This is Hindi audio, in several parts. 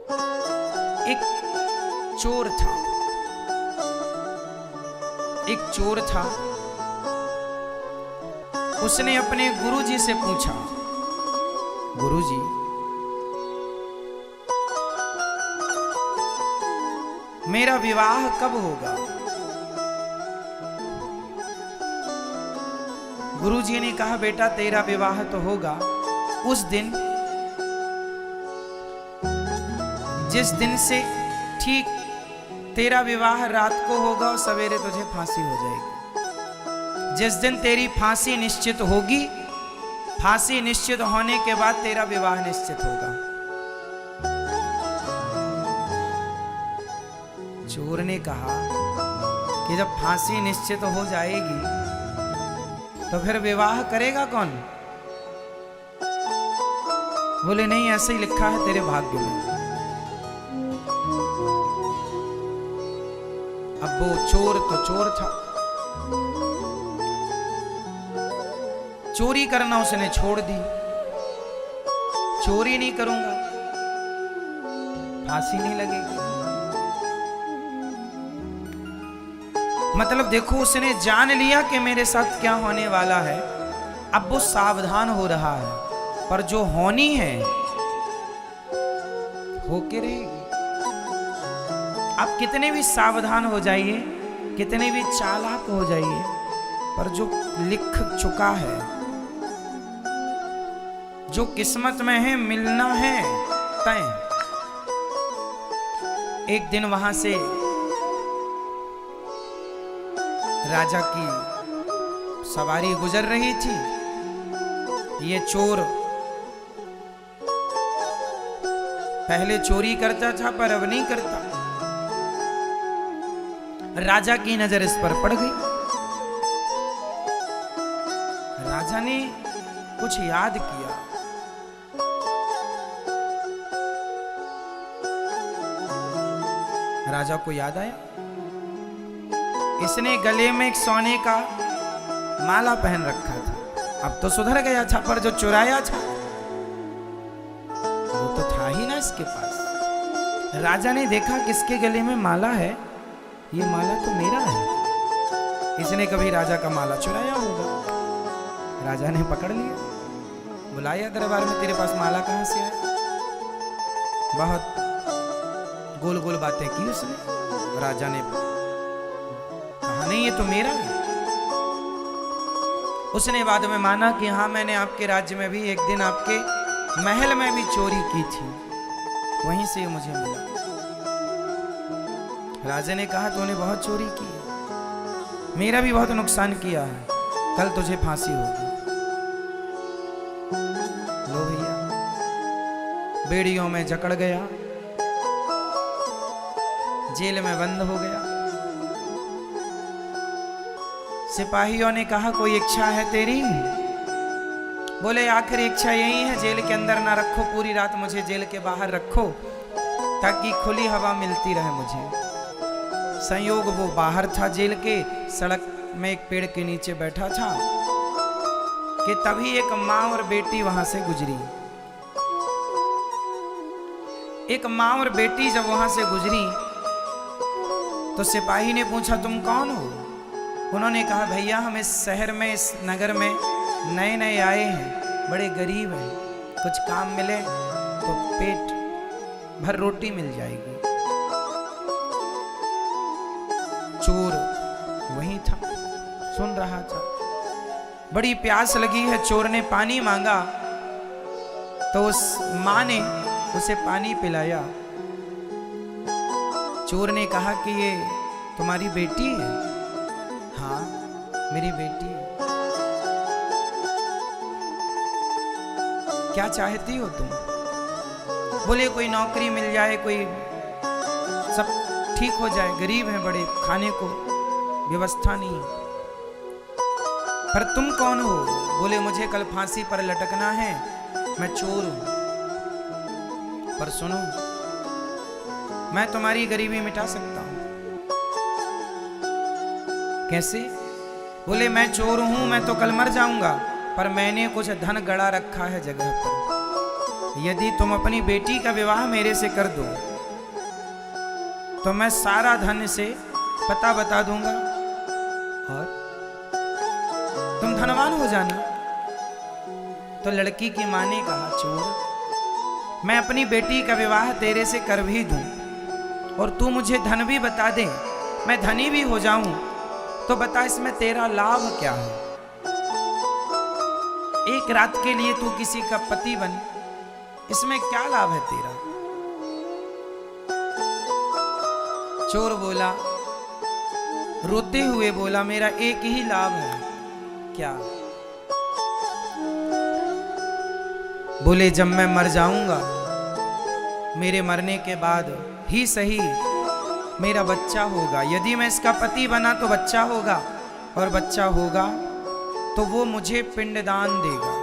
एक चोर था, एक चोर था। उसने अपने गुरुजी से पूछा, गुरुजी मेरा विवाह कब होगा? गुरुजी ने कहा, बेटा तेरा विवाह तो होगा उस दिन जिस दिन से ठीक तेरा विवाह रात को होगा और सवेरे तुझे फांसी हो जाएगी। जिस दिन तेरी फांसी निश्चित होगी, फांसी निश्चित होने के बाद तेरा विवाह निश्चित होगा। चोर ने कहा कि जब फांसी निश्चित हो जाएगी तो फिर विवाह करेगा कौन? बोले नहीं, ऐसे ही लिखा है तेरे भाग्य में। अब वो चोर तो चोर था, चोरी करना उसने छोड़ दी। चोरी नहीं करूंगा, फांसी नहीं लगेगी। मतलब देखो, उसने जान लिया कि मेरे साथ क्या होने वाला है। अब वो सावधान हो रहा है, पर जो होनी है होके रहेगी। आप कितने भी सावधान हो जाइए, कितने भी चालाक हो जाइए, पर जो लिख चुका है, जो किस्मत में है, मिलना है तय। एक दिन वहां से राजा की सवारी गुजर रही थी। ये चोर पहले चोरी करता था पर अब नहीं करता। राजा की नजर इस पर पड़ गई। राजा ने कुछ याद किया। राजा को याद आया, इसने गले में एक सोने का माला पहन रखा था। अब तो सुधर गया था, पर जो चुराया था वो तो था ही ना इसके पास। राजा ने देखा किसके गले में माला है, ये माला तो मेरा है। इसने कभी राजा का माला चुराया होगा। राजा ने पकड़ लिया, बुलाया दरबार में, तेरे पास माला कहां से है? बहुत गोल गोल बातें की उसने। राजा ने कहा, नहीं ये तो मेरा है। उसने बाद में माना कि हाँ, मैंने आपके राज्य में भी एक दिन आपके महल में भी चोरी की थी, वहीं से मुझे मिला। राजा ने कहा, तूने बहुत चोरी की है, मेरा भी बहुत नुकसान किया है, कल तुझे फांसी होगी। लो भैया, बेड़ियों में जकड़ गया, जेल में बंद हो गया। सिपाहियों ने कहा, कोई इच्छा है तेरी? बोले, आखिरी इच्छा यही है, जेल के अंदर ना रखो, पूरी रात मुझे जेल के बाहर रखो ताकि खुली हवा मिलती रहे मुझे। संयोग वो बाहर था जेल के, सड़क में एक पेड़ के नीचे बैठा था कि तभी एक माँ और बेटी वहां से गुजरी। एक माँ और बेटी जब वहां से गुजरी तो सिपाही ने पूछा, तुम कौन हो? उन्होंने कहा, भैया हम इस शहर में, इस नगर में नए नए आए हैं, बड़े गरीब हैं, कुछ काम मिले तो पेट भर रोटी मिल जाएगी। चोर वही था, सुन रहा था। बड़ी प्यास लगी है, चोर ने पानी मांगा तो उस माँ ने उसे पानी पिलाया। चोर ने कहा कि ये तुम्हारी बेटी है? हाँ, मेरी बेटी है। क्या चाहती हो तुम? बोले, कोई नौकरी मिल जाए, कोई सब ठीक हो जाए, गरीब हैं बड़े, खाने को व्यवस्था नहीं है। पर तुम कौन हो? बोले, मुझे कल फांसी पर लटकना है, मैं चोर हूं। पर सुनो, मैं तुम्हारी गरीबी मिटा सकता हूं। कैसे? बोले, मैं चोर हूं, मैं तो कल मर जाऊंगा, पर मैंने कुछ धन गड़ा रखा है जगह पर, यदि तुम अपनी बेटी का विवाह मेरे से कर दो तो मैं सारा धन से पता बता दूंगा और तुम धनवान हो जाना। तो लड़की की मां ने कहा, चोर, मैं अपनी बेटी का विवाह तेरे से कर भी दूं और तू मुझे धन भी बता दे, मैं धनी भी हो जाऊं, तो बता इसमें तेरा लाभ क्या है? एक रात के लिए तू किसी का पति बन, इसमें क्या लाभ है तेरा? चोर बोला, रोते हुए बोला, मेरा एक ही लाभ है। क्या? बोले, जब मैं मर जाऊंगा, मेरे मरने के बाद ही सही मेरा बच्चा होगा। यदि मैं इसका पति बना तो बच्चा होगा, और बच्चा होगा तो वो मुझे पिंडदान देगा।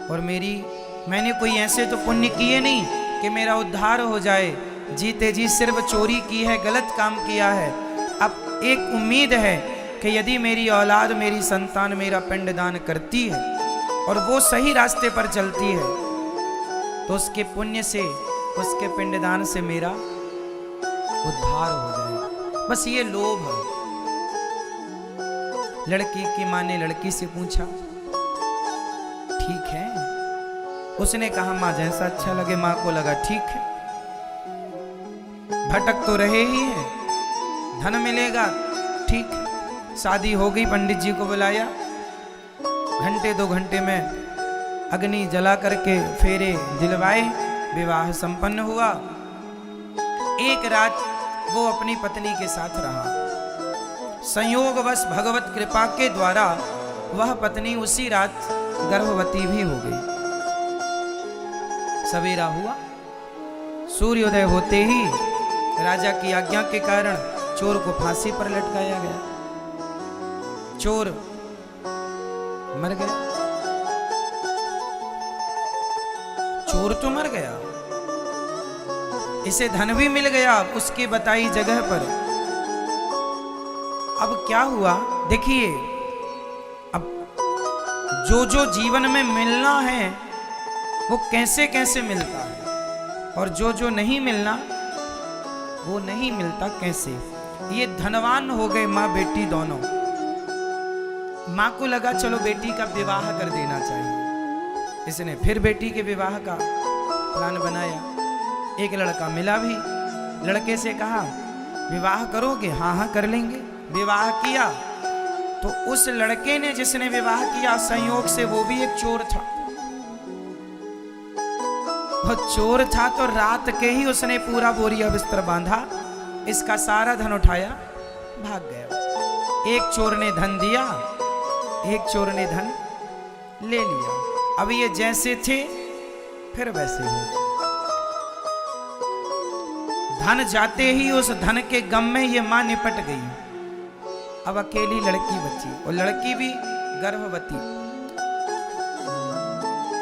और मैंने कोई ऐसे तो पुण्य किए नहीं कि मेरा उद्धार हो जाए। जीते जी सिर्फ चोरी की है, गलत काम किया है। अब एक उम्मीद है कि यदि मेरी औलाद, मेरी संतान मेरा पिंडदान करती है और वो सही रास्ते पर चलती है, तो उसके पुण्य से, उसके पिंडदान से मेरा उद्धार हो जाए। बस ये लोभ है। लड़की की मां ने लड़की से पूछा, ठीक है? उसने कहा, मां जैसा अच्छा लगे। मां को लगा ठीक है, भटक तो रहे ही है, धन मिलेगा, ठीक है। शादी हो गई, पंडित जी को बुलाया, घंटे 2 घंटे में अग्नि जला करके फेरे दिलवाए, विवाह संपन्न हुआ। एक रात वो अपनी पत्नी के साथ रहा। संयोगवश भगवत कृपा के द्वारा वह पत्नी उसी रात गर्भवती भी हो गई। सवेरा हुआ, सूर्योदय होते ही राजा की आज्ञा के कारण चोर को फांसी पर लटकाया गया। चोर मर गया। चोर तो मर गया, इसे धन भी मिल गया उसकी बताई जगह पर। अब क्या हुआ देखिए, अब जो जो जीवन में मिलना है वो कैसे कैसे मिलता है, और जो जो नहीं मिलना वो नहीं मिलता कैसे। ये धनवान हो गए माँ बेटी दोनों। माँ को लगा चलो बेटी का विवाह कर देना चाहिए। इसने फिर बेटी के विवाह का प्लान बनाया। एक लड़का मिला भी, लड़के से कहा, विवाह करोगे? हाँ हाँ कर लेंगे। विवाह किया तो उस लड़के ने जिसने विवाह किया, संयोग से वो भी एक चोर था। वो चोर था तो रात के ही उसने पूरा बोरिया बिस्तर बांधा, इसका सारा धन उठाया, भाग गया। एक चोर ने धन दिया, एक चोर ने धन ले लिया। अब ये जैसे थे फिर वैसे हो। धन जाते ही उस धन के गम में ये मां निपट गई। अब अकेली लड़की बची, और लड़की भी गर्भवती।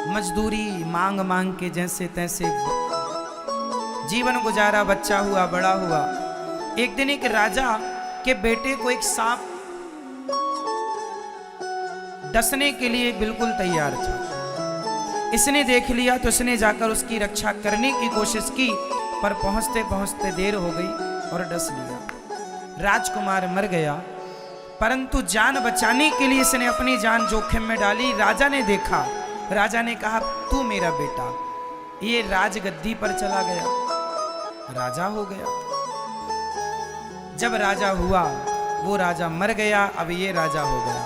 मजदूरी मांग मांग के जैसे तैसे जीवन गुजारा, बच्चा हुआ, बड़ा हुआ। एक दिन एक राजा के बेटे को एक सांप डसने के लिए बिल्कुल तैयार था। इसने देख लिया तो इसने जाकर उसकी रक्षा करने की कोशिश की, पर पहुंचते पहुंचते देर हो गई और डस लिया। राजकुमार मर गया, परंतु जान बचाने के लिए इसने अपनी जान जोखिम में डाली। राजा ने देखा, राजा ने कहा, तू मेरा बेटा। ये राजगद्दी पर चला गया, राजा हो गया। जब राजा हुआ, वो राजा मर गया, अब ये राजा हो गया।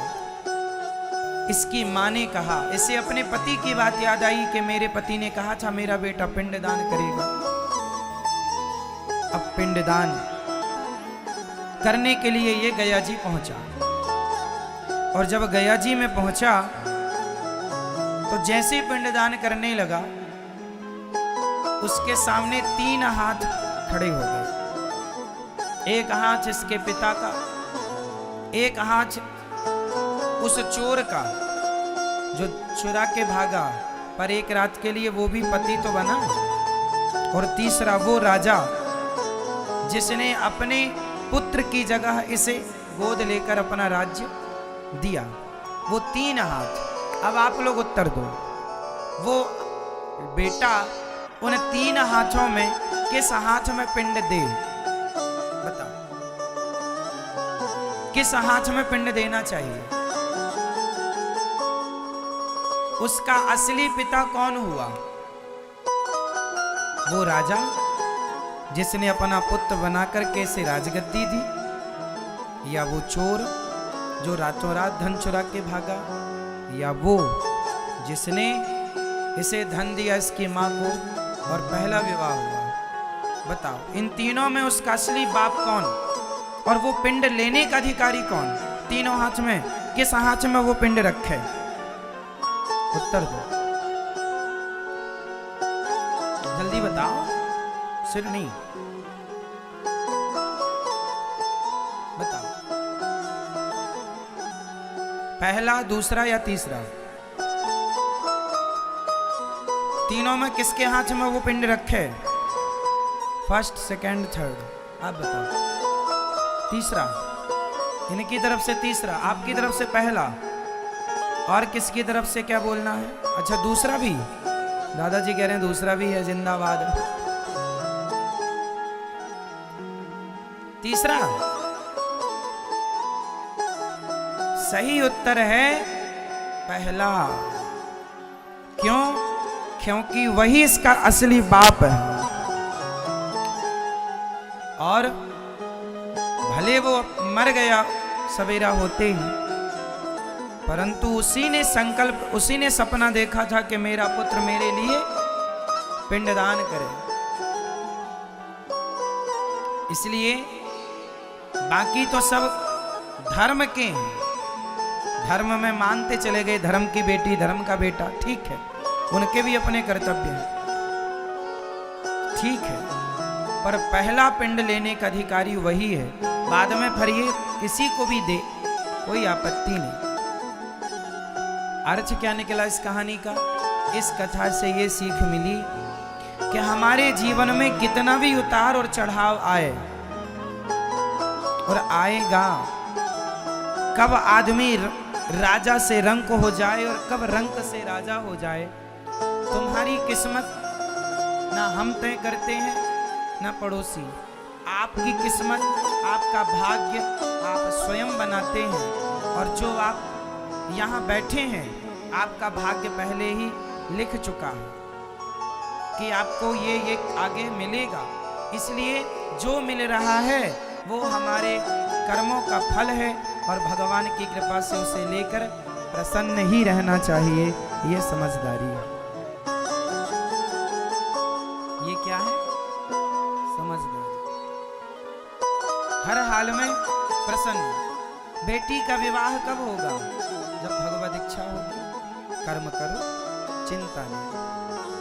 इसकी मां ने कहा, इसे अपने पति की बात याद आई कि मेरे पति ने कहा था मेरा बेटा पिंडदान करेगा। अब पिंडदान करने के लिए ये गया जी पहुंचा, और जब गया जी में पहुंचा तो जैसे ही पिंडदान करने लगा, उसके सामने 3 हाथ खड़े हो गए। एक हाथ इसके पिता का, एक हाथ उस चोर का जो चुरा के भागा, पर एक रात के लिए वो भी पति तो बना, और तीसरा वो राजा जिसने अपने पुत्र की जगह इसे गोद लेकर अपना राज्य दिया। वो 3 हाथ। अब आप लोग उत्तर दो, वो बेटा उन 3 हाथों में किस हाथ में पिंड दे? बताओ, किस हाथ में पिंड देना चाहिए? उसका असली पिता कौन हुआ? वो राजा जिसने अपना पुत्र बनाकर कैसे राजगद्दी दी, या वो चोर जो रातों रात धन चुरा के भागा, या वो जिसने इसे धन दिया इसकी मां को और पहला विवाह हुआ? बताओ, इन तीनों में उसका असली बाप कौन और वो पिंड लेने का अधिकारी कौन? तीनों हाथ में किस हाथ में वो पिंड रखे? उत्तर दो, जल्दी बताओ, सिर नहीं, बताओ, पहला, दूसरा या तीसरा? तीनों में किसके हाथ में वो पिंड रखे? फर्स्ट, सेकंड, थर्ड, आप बताओ। तीसरा, इनकी तरफ से तीसरा, आपकी तरफ से पहला, और किसकी तरफ से क्या बोलना है? अच्छा, दूसरा भी, दादाजी कह रहे हैं दूसरा भी है, जिंदाबाद। तीसरा सही उत्तर है पहला। क्यों? क्योंकि वही इसका असली बाप है, और भले वो मर गया सवेरा होते ही, परंतु उसी ने संकल्प, उसी ने सपना देखा था कि मेरा पुत्र मेरे लिए पिंडदान करे। इसलिए बाकी तो सब धर्म के हैं, धर्म में मानते चले गए, धर्म की बेटी, धर्म का बेटा, ठीक है, उनके भी अपने कर्तव्य हैं, ठीक है, पर पहला पिंड लेने का अधिकारी वही है। बाद में फिर ये किसी को भी दे, कोई आपत्ति नहीं। अर्थ क्या निकला इस कहानी का? इस कथा से ये सीख मिली कि हमारे जीवन में कितना भी उतार और चढ़ाव आए और आएगा, कब आदमी राजा से रंक हो जाए और कब रंक से राजा हो जाए, तुम्हारी किस्मत ना हम तय करते हैं ना पड़ोसी। आपकी किस्मत, आपका भाग्य आप स्वयं बनाते हैं, और जो आप यहाँ बैठे हैं आपका भाग्य पहले ही लिख चुका है कि आपको ये आगे मिलेगा। इसलिए जो मिल रहा है वो हमारे कर्मों का फल है, और भगवान की कृपा से उसे लेकर प्रसन्न ही रहना चाहिए। ये समझदारी है। ये क्या है? समझदारी। हर हाल में प्रसन्न। बेटी का विवाह कब होगा? जब भगवत इच्छा होगी। कर्म करो, चिंता नहीं।